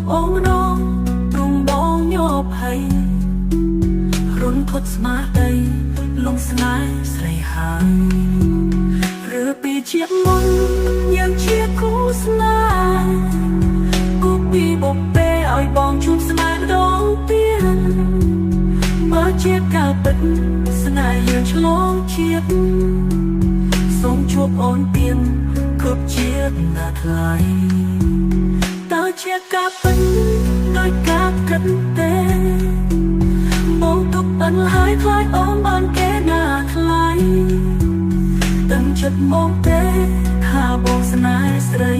บអូនម្ដងទ្រង់បងញប់ហើយរុនផុតស្មារតីលងស្នេហ៍ស្រីហើយឬពីជាតិមុនយើងជាគូស្នេហ៍គូពីបបេឲ្យបងជួបស្នេហ៍ដងទៀតបើជាការពិតស្នេហ៍យើងឆ្លងជាតិសូមជួបអូនទៀនគ្រប់ជាតិណាថ្លៃតើជាការពិតដោយការគិតទេបងទុកអិនហើយខ្លាចអូនបានគេណាថ្លៃដឹងចិត្តមកទេថាបងស្នេហ៍ស្រី